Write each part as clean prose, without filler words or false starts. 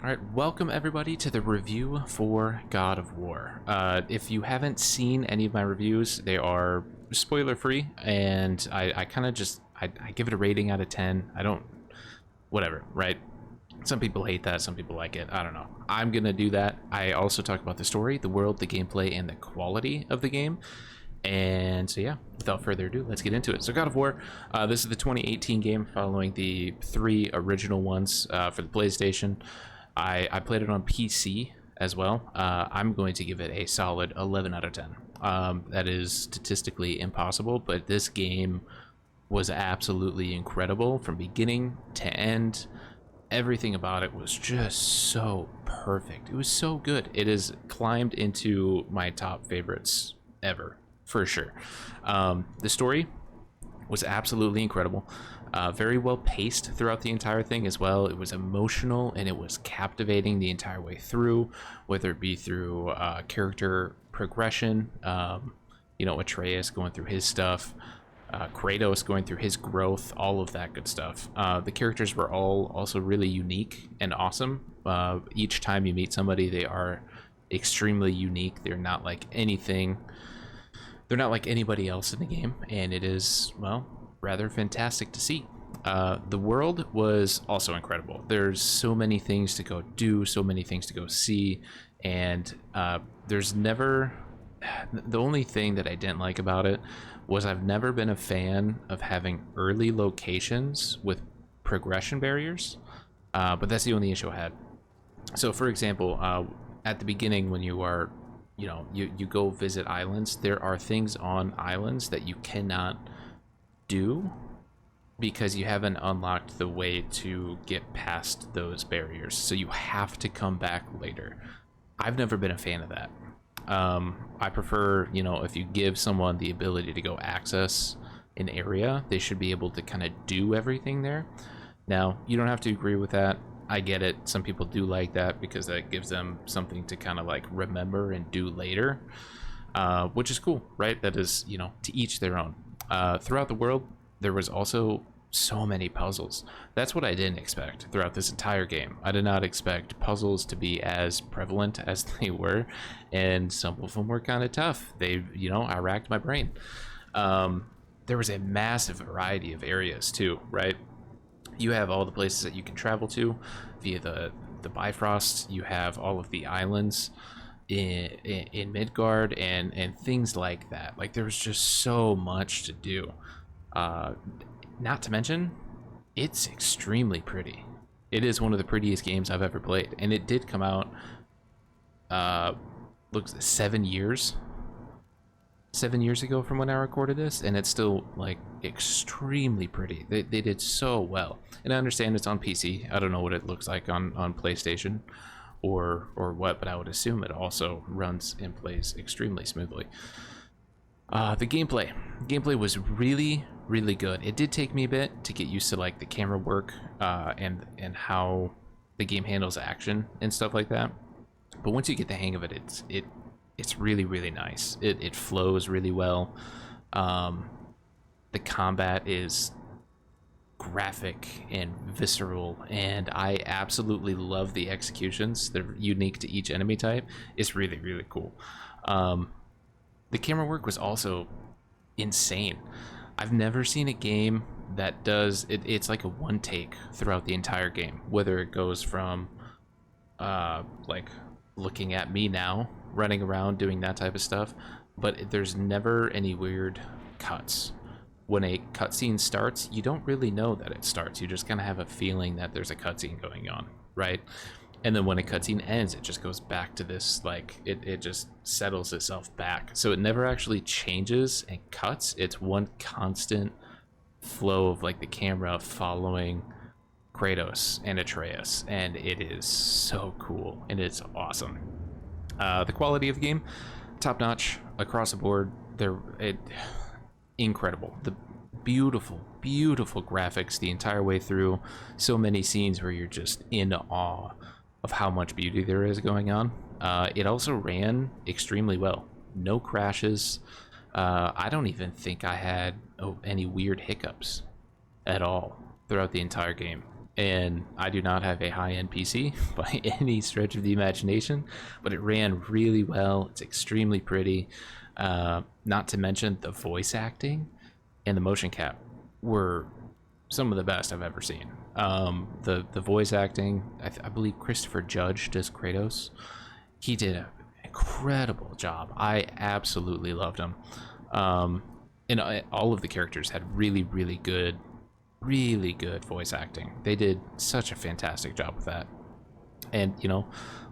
All right, welcome everybody to the review for God of War. If you haven't seen any of my reviews, they are spoiler free, and I kind of just I give it a rating out of 10. I don't, whatever, right? Some people hate that, some people like it. I don't know. I'm gonna do that. I also talk about the story, the world, the gameplay, and the quality of the game. And so yeah, without further ado, let's get into it. So God of War, this is the 2018 game following the 3 original ones for the PlayStation. I played it on PC as well. I'm going to give it a solid 11 out of 10. That is statistically impossible, but this game was absolutely incredible from beginning to end. Everything about it was just so perfect. It was so good. It has climbed into my top favorites ever, for sure. The story was absolutely incredible. Very well paced throughout the entire thing as well. It was emotional and it was captivating the entire way through, whether it be through character progression, Atreus going through his stuff, Kratos going through his growth, all of that good stuff. The characters were all also really unique and awesome. Each time you meet somebody, they are extremely unique. They're not like anything. They're not like anybody else in the game, and it is, well, rather fantastic to see. The world was also incredible. There's so many things to go do, so many things to go see, and there's never... The only thing that I didn't like about it was I've never been a fan of having early locations with progression barriers, but that's the only issue I had. So, for example, at the beginning when you are... you go visit islands, there are things on islands that you cannot do because you haven't unlocked the way to get past those barriers, so you have to come back later. I've never been a fan of that. I prefer, if you give someone the ability to go access an area, they should be able to kind of do everything there. Now, you don't have to agree with that. I get it. Some people do like that because that gives them something to kind of like remember and do later, which is cool, right? That is, to each their own. Throughout the world, there was also so many puzzles. That's what I didn't expect throughout this entire game. I did not expect puzzles to be as prevalent as they were, and some of them were kind of tough. I racked my brain. There was a massive variety of areas too, right? You have all the places that you can travel to via the Bifrost. You have all of the islands in Midgard and things like that. Like, there was just so much to do. Not to mention, it's extremely pretty. It is one of the prettiest games I've ever played, and it did come out looks 7 years ago from when I recorded this, and it's still like extremely pretty. They did so well, and I understand it's on PC. I don't know what it looks like on PlayStation or what, but I would assume it also runs and plays extremely smoothly. The gameplay was really good. It did take me a bit to get used to like the camera work and how the game handles action and stuff like that, but once you get the hang of it, it's really nice. It flows really well. The combat is graphic and visceral, and I absolutely love the executions. They're unique to each enemy type. It's really cool. The camera work was also insane. I've never seen a game that does it. It's like a one take throughout the entire game, whether it goes from like looking at me now running around doing that type of stuff, but there's never any weird cuts. When a cutscene starts, you don't really know that it starts. You just kind of have a feeling that there's a cutscene going on, right? And then when a cutscene ends, it just goes back to this, like, it just settles itself back. So it never actually changes and cuts. It's one constant flow of, like, the camera following Kratos and Atreus. And it is so cool, and it's awesome. The quality of the game, top-notch across the board. Incredible. The beautiful graphics the entire way through. So many scenes where you're just in awe of how much beauty there is going on. It also ran extremely well. No crashes. I don't even think I had any weird hiccups at all throughout the entire game. and I do not have a high-end PC by any stretch of the imagination, but it ran really well. It's extremely pretty. Not to mention the voice acting and the motion cap were some of the best I've ever seen. The voice acting, I believe Christopher Judge does Kratos. He did an incredible job. I absolutely loved him. And all of the characters had really, really good voice acting. They did such a fantastic job with that. And, you know,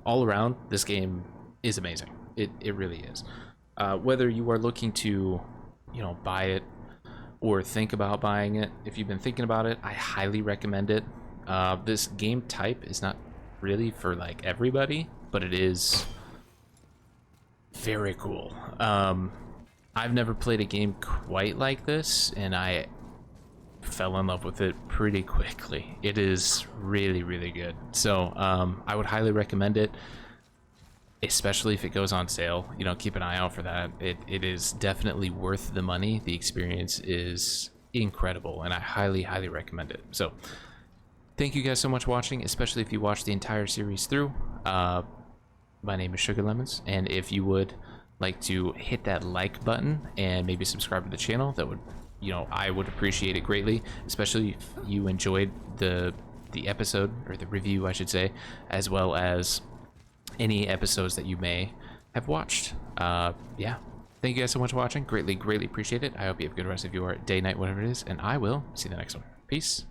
all around, this game is amazing. It really is. Whether you are looking to, you know, buy it or think about buying it, if you've been thinking about it, I highly recommend it. This game type is not really for like everybody, but it is very cool. I've never played a game quite like this, and I fell in love with it pretty quickly. It is really, really good. So I would highly recommend it, especially if it goes on sale. You know, keep an eye out for that. It is definitely worth the money. The experience is incredible, and I highly, highly recommend it. So thank you guys so much for watching, especially if you watched the entire series through. My name is SugaLemons, and if you would like to hit that like button and maybe subscribe to the channel, that would, you know, I would appreciate it greatly, especially if you enjoyed the episode, or the review I should say, as well as any episodes that you may have watched. Yeah, thank you guys so much for watching. Greatly, greatly appreciate it. I hope you have a good rest of your day, night, whatever it is, and I will see you in the next one. Peace.